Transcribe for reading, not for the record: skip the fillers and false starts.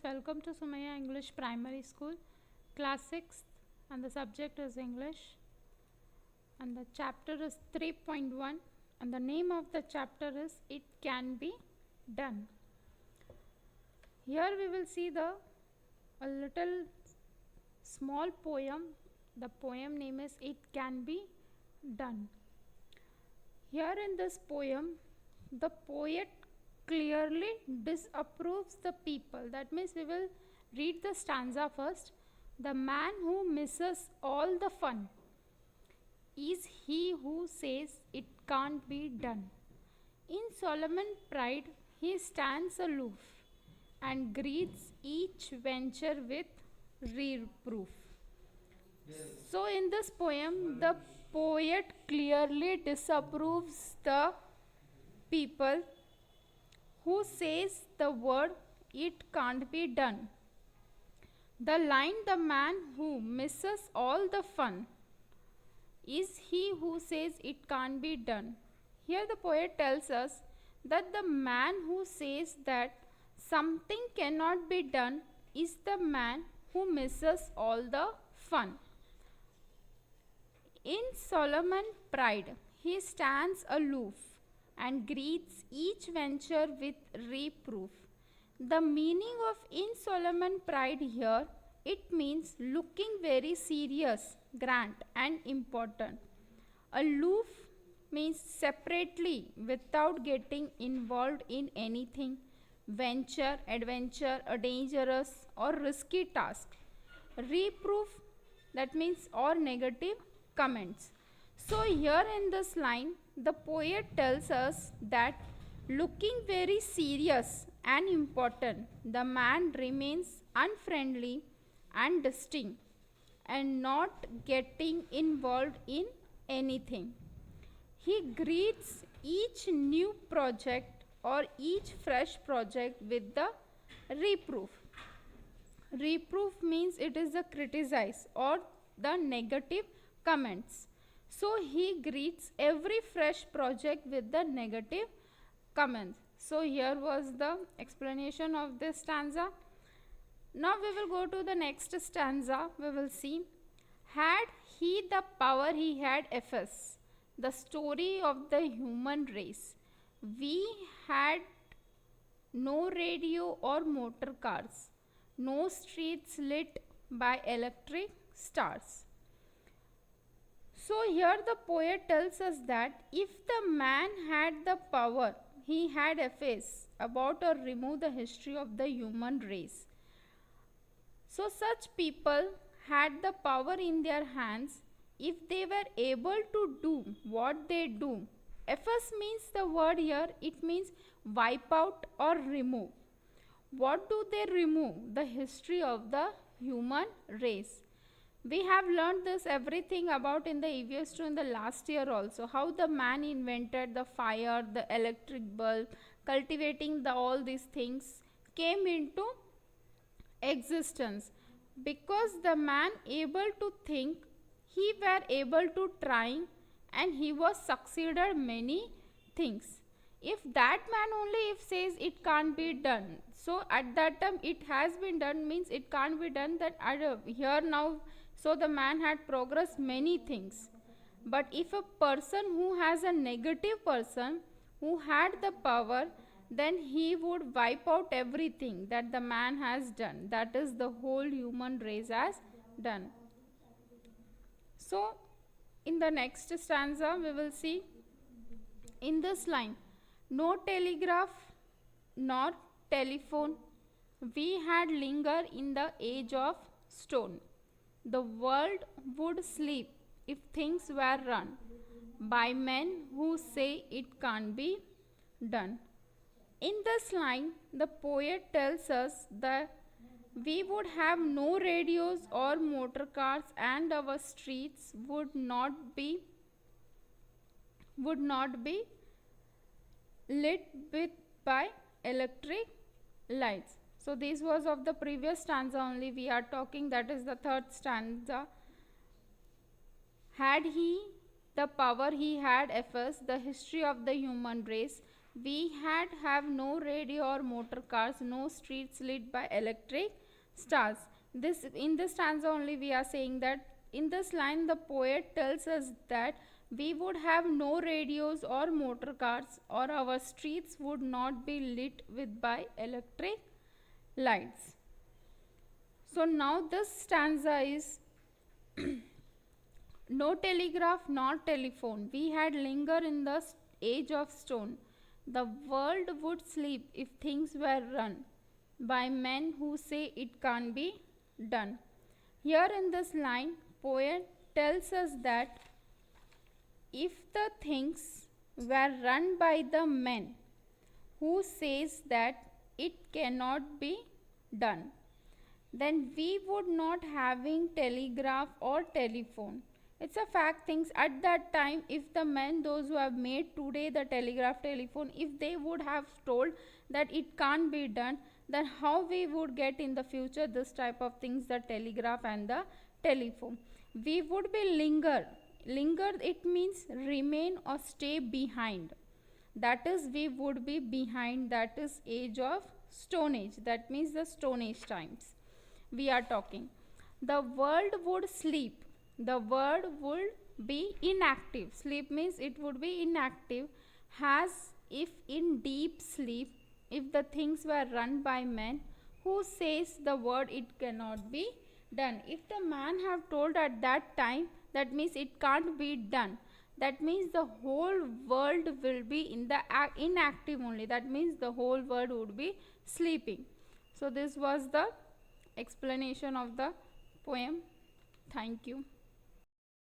Welcome to Sumaya English Primary School, Class 6th, and the subject is English. And the chapter is 3.1, and the name of the chapter is It Can Be Done. Here we will see a little small poem. The poem name is It Can Be Done. Here in this poem, the poet clearly disapproves the people. That means we will read the stanza first. The man who misses all the fun is he who says it can't be done. In Solomon pride, he stands aloof and greets each venture with reproof. So in this poem, the poet clearly disapproves the people who says the word it can't be done. The line, the man who misses all the fun is he who says it can't be done. Here the poet tells us that the man who says that something cannot be done is the man who misses all the fun. In Solomon pride, he stands aloof and greets each venture with reproof. The meaning of in Solomon pride here, it means looking very serious, grand and important. Aloof means separately without getting involved in anything, venture, adventure, a dangerous or risky task. Reproof, that means or negative comments. So here in this line, the poet tells us that looking very serious and important, the man remains unfriendly and distinct and not getting involved in anything. He greets each new project or each fresh project with the reproof. Reproof means it is the criticize or the negative comments. So he greets every fresh project with the negative comments. So here was the explanation of this stanza. Now we will go to the next stanza. We will see, had he the power he had Ephes, the story of the human race. We had no radio or motor cars, no streets lit by electric stars. So here the poet tells us that if the man had the power, he had efface about or remove the history of the human race. So such people had the power in their hands if they were able to do what they do. Efface means the word here, it means wipe out or remove. What do they remove? The history of the human race. We have learned this everything about in the EVS2 in the last year also. How the man invented the fire, the electric bulb, cultivating all these things came into existence. Because the man able to think, he were able to try and he was succeeded many things. If that man only if says it can't be done, so at that time it has been done means it can't be done, that here now. So the man had progressed many things. But if a person who has a negative person who had the power, then he would wipe out everything that the man has done. That is the whole human race has done. So in the next stanza we will see in this line, no telegraph nor telephone, we had lingered in the age of stone. The world would sleep if things were run by men who say it can't be done. In this line, the poet tells us that we would have no radios or motor cars and our streets would not be lit by electric lights. So this was of the previous stanza only we are talking, that is the third stanza. Had he the power he had Ephes, the history of the human race. we had have no radio or motor cars, no streets lit by electric stars. This in this stanza only we are saying that in this line the poet tells us that we would have no radios or motor cars, or our streets would not be lit with by electric lights. So now this stanza is no telegraph nor telephone, we had linger in the age of stone. The world would sleep if things were run by men who say it can't be done. Here in this line, poet tells us that if the things were run by the men who says that it cannot be done, then we would not having telegraph or telephone. It's a fact things at that time, if the men, those who have made today the telegraph, telephone, if they would have told that it can't be done, then how we would get in the future this type of things, the telegraph and the telephone. We would be linger. Linger, it means remain or stay behind. That is, we would be behind, that is age of stone age, that means the stone age times we are talking. The world would sleep, the world would be inactive. Sleep means it would be inactive, as if in deep sleep, if the things were run by men who says the word it cannot be done. If the man have told at that time, that means it can't be done, that means the whole world will be in the inactive only, that means the whole world would be sleeping. So this was the explanation of the poem. Thank you.